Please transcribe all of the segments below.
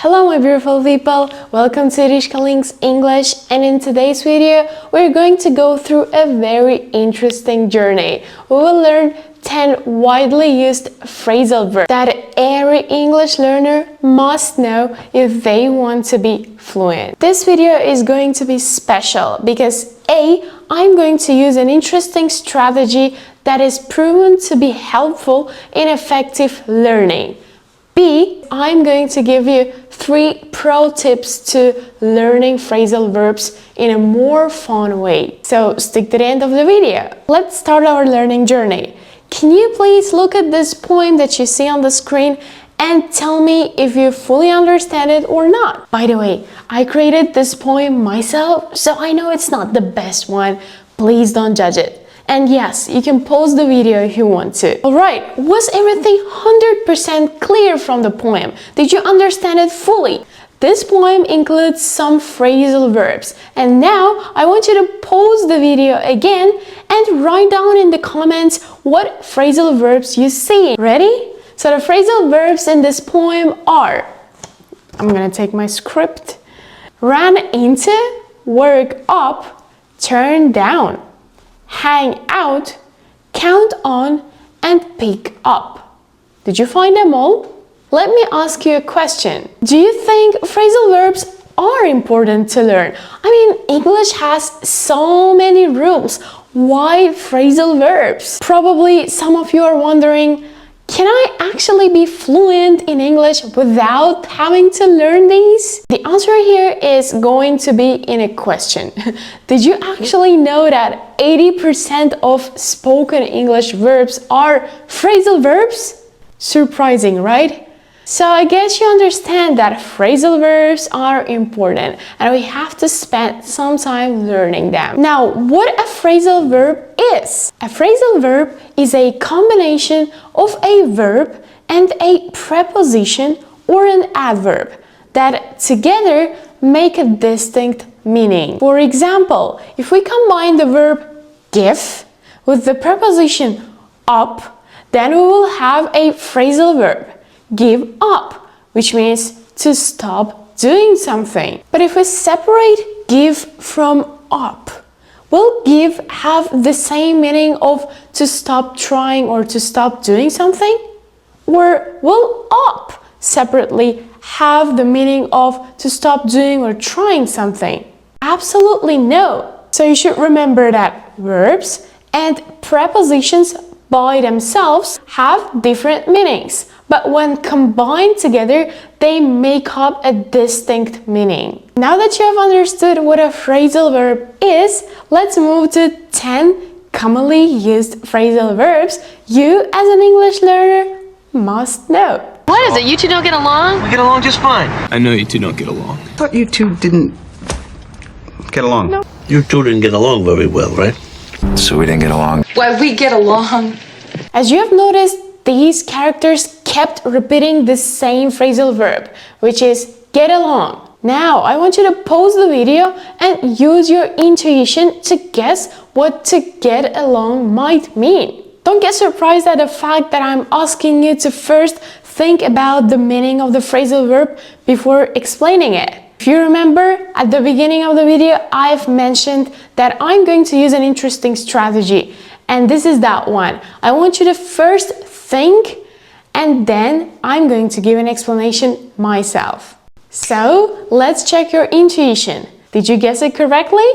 Hello my beautiful people, welcome to Link's English, and in today's video we're going to go through a very interesting journey. We will learn 10 widely used phrasal verbs that every English learner must know if they want to be fluent. This video is going to be special because I'm going to use an interesting strategy that is proven to be helpful in effective learning. B, I'm going to give you 3 pro tips to learning phrasal verbs in a more fun way. So stick to the end of the video. Let's start our learning journey. Can you please look at this poem that you see on the screen and tell me if you fully understand it or not? By the way, I created this poem myself, so I know it's not the best one. Please don't judge it. And yes, you can pause the video if you want to. Alright, was everything 100% clear from the poem? Did you understand it fully? This poem includes some phrasal verbs. And now I want you to pause the video again and write down in the comments what phrasal verbs you see. Ready? So the phrasal verbs in this poem are, I'm gonna take my script, ran into, work up, turn down, hang out, count on, and pick up. Did you find them all? Let me ask you a question. Do you think phrasal verbs are important to learn? I mean, English has so many rules. Why phrasal verbs? Probably some of you are wondering, can I actually be fluent in English without having to learn these? The answer here is going to be in a question. Did you actually know that 80% of spoken English verbs are phrasal verbs? Surprising, right? So I guess you understand that phrasal verbs are important and we have to spend some time learning them. Now, what a phrasal verb is? A phrasal verb is a combination of a verb and a preposition or an adverb that together make a distinct meaning. For example, if we combine the verb give with the preposition up, then we will have a phrasal verb, give up, which means to stop doing something. But if we separate give from up, will give have the same meaning of to stop trying or to stop doing something? Or will up separately have the meaning of to stop doing or trying something? Absolutely no. So you should remember that verbs and prepositions by themselves have different meanings, but when combined together, they make up a distinct meaning. Now that you have understood what a phrasal verb is, let's move to 10 commonly used phrasal verbs you as an English learner must know. What is it? You two don't get along? We get along just fine. I know you two don't get along. I thought you two didn't get along. No. You two didn't get along very well, right? So we didn't get along. Why, we get along. As you have noticed, these characters kept repeating the same phrasal verb, which is get along. Now, I want you to pause the video and use your intuition to guess what to get along might mean. Don't get surprised at the fact that I'm asking you to first think about the meaning of the phrasal verb before explaining it. If you remember, at the beginning of the video, I've mentioned that I'm going to use an interesting strategy. And this is that one. I want you to first think and then I'm going to give an explanation myself. So let's check your intuition. Did you guess it correctly?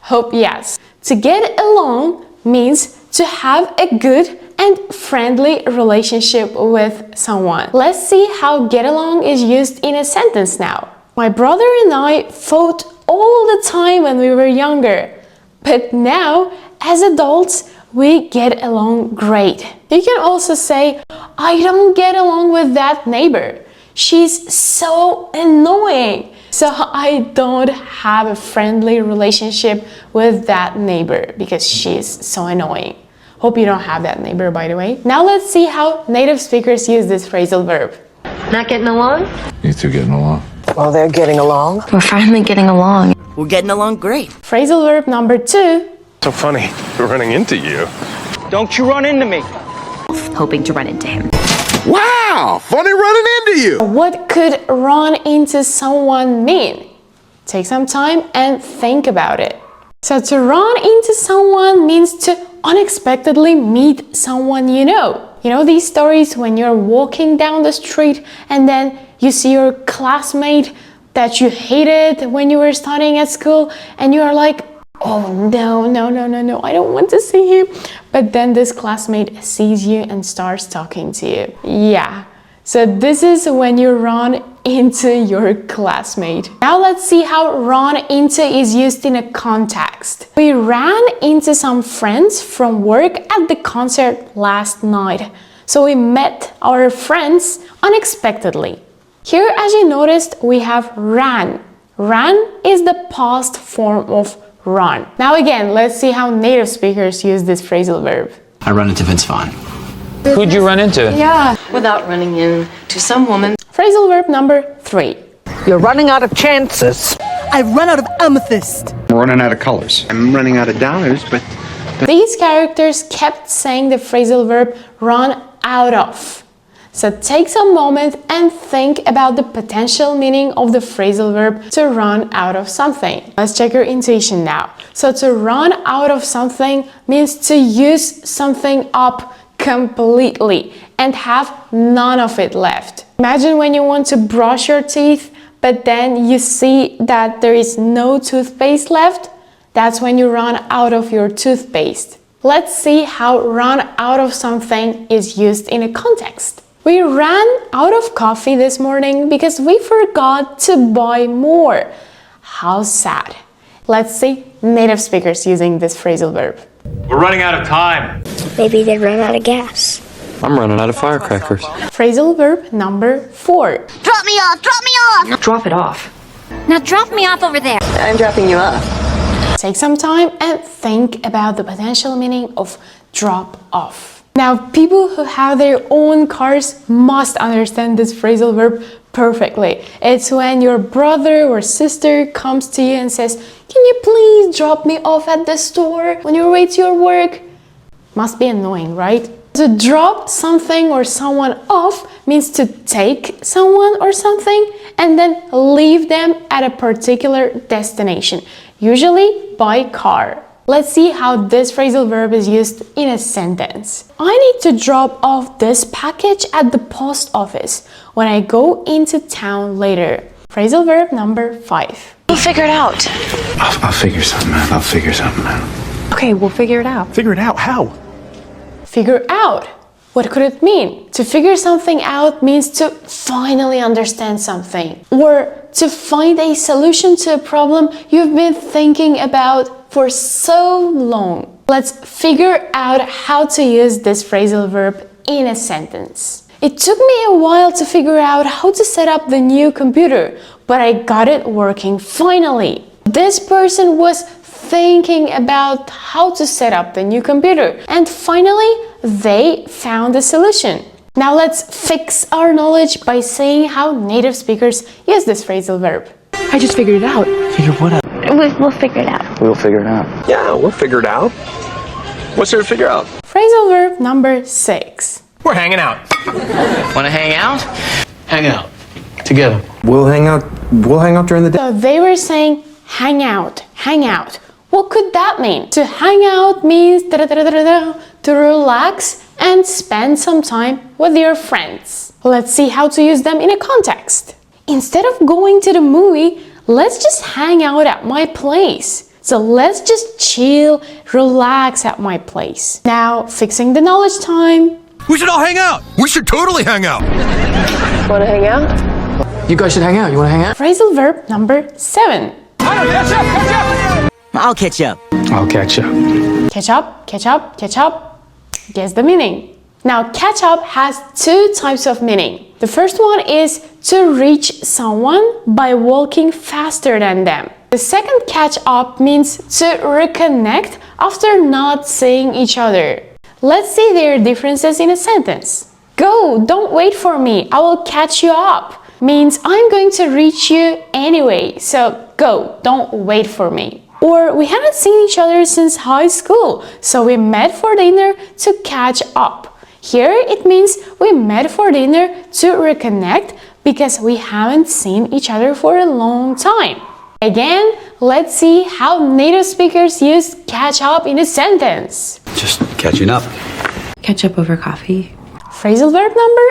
Hope yes. To get along means to have a good and friendly relationship with someone. Let's see how get along is used in a sentence now. My brother and I fought all the time when we were younger, but now as adults we get along great. You can also say, I don't get along with that neighbor. She's so annoying. So I don't have a friendly relationship with that neighbor because she's so annoying. Hope you don't have that neighbor, by the way. Now let's see how native speakers use this phrasal verb. Not getting along? You two getting along? Well, they're getting along. We're finally getting along. We're getting along great. Phrasal verb number 2. So funny, running into you. Don't you run into me. Hoping to run into him. Wow, funny running into you. What could run into someone mean? Take some time and think about it. So to run into someone means to unexpectedly meet someone you know. You know these stories when you're walking down the street and then you see your classmate that you hated when you were studying at school and you are like, oh no, I don't want to see him. But then this classmate sees you and starts talking to you. Yeah, so this is when you run into your classmate. Now let's see how run into is used in a context. We ran into some friends from work at the concert last night. So we met our friends unexpectedly. Here, as you noticed, we have ran. Ran is the past form of run. Now again, let's see how native speakers use this phrasal verb. I run into Vince Vaughn. Who'd you run into? Yeah. Without running into some woman. Phrasal verb number 3. You're running out of chances. I've run out of amethyst. I'm running out of colors. I'm running out of dollars, but These characters kept saying the phrasal verb run out of. So take some moment and think about the potential meaning of the phrasal verb to run out of something. Let's check your intuition now. So to run out of something means to use something up completely and have none of it left. Imagine when you want to brush your teeth, but then you see that there is no toothpaste left. That's when you run out of your toothpaste. Let's see how run out of something is used in a context. We ran out of coffee this morning because we forgot to buy more. How sad. Let's see native speakers using this phrasal verb. We're running out of time. Maybe they ran out of gas. I'm running out of firecrackers. Phrasal verb number 4. Drop me off! Drop me off! Drop it off. Now drop me off over there. I'm dropping you off. Take some time and think about the potential meaning of drop off. Now, people who have their own cars must understand this phrasal verb perfectly. It's when your brother or sister comes to you and says, "Can you please drop me off at the store on your way to your work?" Must be annoying, right? To drop something or someone off means to take someone or something and then leave them at a particular destination, usually by car. Let's see how this phrasal verb is used in a sentence. I need to drop off this package at the post office when I go into town later. Phrasal verb number 5. We'll figure it out. I'll figure something out. I'll figure something out. Okay, we'll figure it out. Figure it out? How? Figure out. What could it mean? To figure something out means to finally understand something or to find a solution to a problem you've been thinking about for so long. Let's figure out how to use this phrasal verb in a sentence. It took me a while to figure out how to set up the new computer, but I got it working finally. This person was thinking about how to set up the new computer, and finally they found a solution. Now let's fix our knowledge by saying how native speakers use this phrasal verb. I just figured it out. Figure what out? We'll figure it out. We'll figure it out. Yeah, we'll figure it out. What's there to figure out? Phrasal verb number 6. We're hanging out. Want to hang out? Hang out. Together. We'll hang out during the day. So they were saying hang out, hang out. What could that mean? To hang out means to relax and spend some time with your friends. Let's see how to use them in a context. Instead of going to the movie, let's just hang out at my place. So let's just chill, relax at my place. Now, fixing the knowledge time. We should all hang out. We should totally hang out. Want to hang out? You guys should hang out. You want to hang out? Phrasal verb number 7. I'll catch up. I'll catch up. Catch up, catch up, catch up. Guess the meaning. Now, catch up has 2 types of meaning. The first one is to reach someone by walking faster than them. The second catch up means to reconnect after not seeing each other. Let's see their differences in a sentence. Go, don't wait for me, I will catch you up. Means I'm going to reach you anyway, so go, don't wait for me. Or we haven't seen each other since high school, so we met for dinner to catch up. Here it means we met for dinner to reconnect because we haven't seen each other for a long time. Again, let's see how native speakers use catch up in a sentence. Just catching up. Catch up over coffee. Phrasal verb number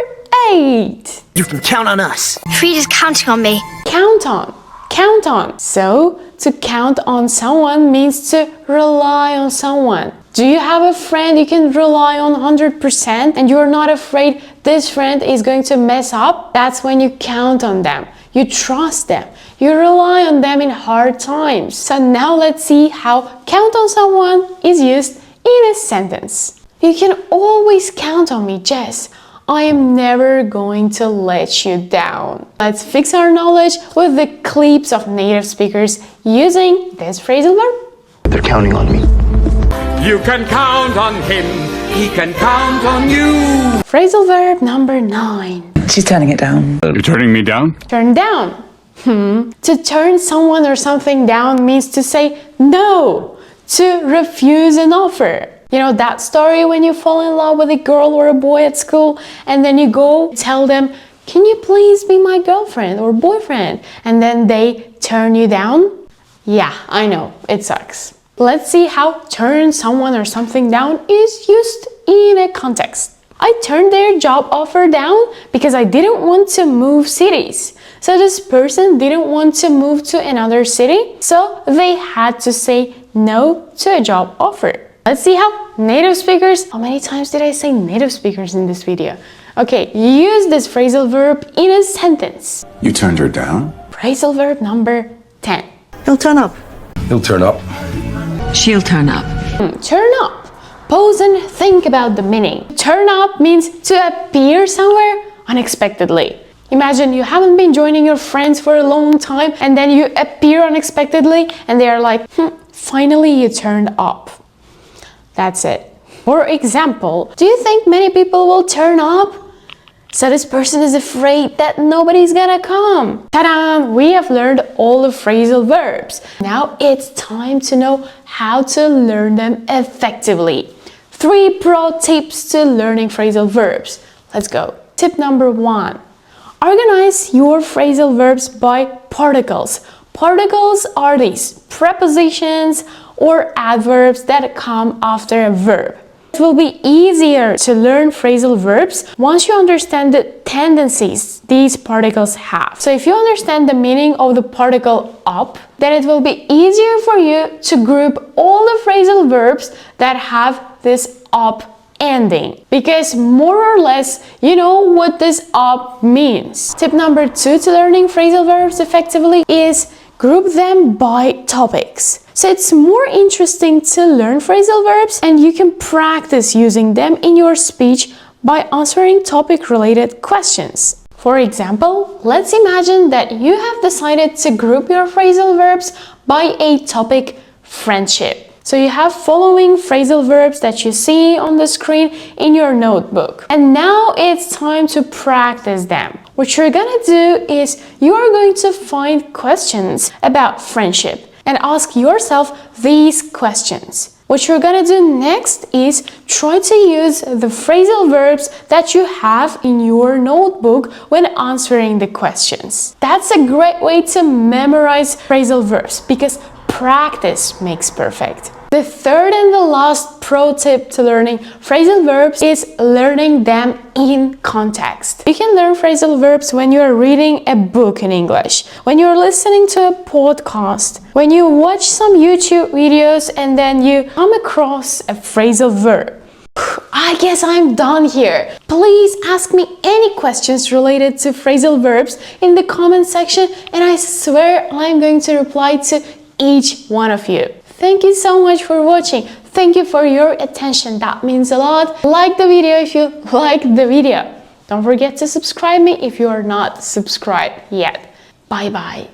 8. You can count on us. Frida's counting on me. Count on. Count on. So, to count on someone means to rely on someone. Do you have a friend you can rely on 100% and you're not afraid this friend is going to mess up? That's when you count on them. You trust them. You rely on them in hard times. So now let's see how count on someone is used in a sentence. You can always count on me, Jess. I am never going to let you down. Let's fix our knowledge with the clips of native speakers using this phrasal verb. They're counting on me. You can count on him. He can count on you. Phrasal verb number 9. She's turning it down. You're turning me down? Turn down. To turn someone or something down means to say no, to refuse an offer. You know that story when you fall in love with a girl or a boy at school and then you go tell them, can you please be my girlfriend or boyfriend? And then they turn you down? Yeah, I know, it sucks. Let's see how turn someone or something down is used in a context. I turned their job offer down because I didn't want to move cities. So this person didn't want to move to another city, so they had to say no to a job offer. Let's see how native speakers, how many times did I say native speakers in this video? Okay, use this phrasal verb in a sentence. You turned her down? Phrasal verb number 10. He'll turn up. He'll turn up. She'll turn up. Turn up. Pause and think about the meaning. Turn up means to appear somewhere unexpectedly. Imagine you haven't been joining your friends for a long time and then you appear unexpectedly and they are like, finally you turned up. That's it. For example, do you think many people will turn up? So this person is afraid that nobody's gonna come. Ta-da! We have learned all the phrasal verbs. Now it's time to know how to learn them effectively. 3 pro tips to learning phrasal verbs. Let's go. Tip number 1. Organize your phrasal verbs by particles. Particles are these prepositions or adverbs that come after a verb. It will be easier to learn phrasal verbs once you understand the tendencies these particles have. So if you understand the meaning of the particle up, then it will be easier for you to group all the phrasal verbs that have this up ending, because more or less you know what this up means. Tip number 2 to learning phrasal verbs effectively is group them by topics. So it's more interesting to learn phrasal verbs and you can practice using them in your speech by answering topic-related questions. For example, let's imagine that you have decided to group your phrasal verbs by a topic, friendship. So you have following phrasal verbs that you see on the screen in your notebook. And now it's time to practice them. What you're gonna do is you are going to find questions about friendship and ask yourself these questions. What you're gonna do next is try to use the phrasal verbs that you have in your notebook when answering the questions. That's a great way to memorize phrasal verbs because practice makes perfect. The third and the last pro tip to learning phrasal verbs is learning them in context. You can learn phrasal verbs when you are reading a book in English, when you're listening to a podcast, when you watch some YouTube videos and then you come across a phrasal verb. I guess I'm done here. Please ask me any questions related to phrasal verbs in the comment section and I swear I'm going to reply to each one of you. Thank you so much for watching. Thank you for your attention. That means a lot. Like the video if you liked the video. Don't forget to subscribe me if you are not subscribed yet. Bye bye.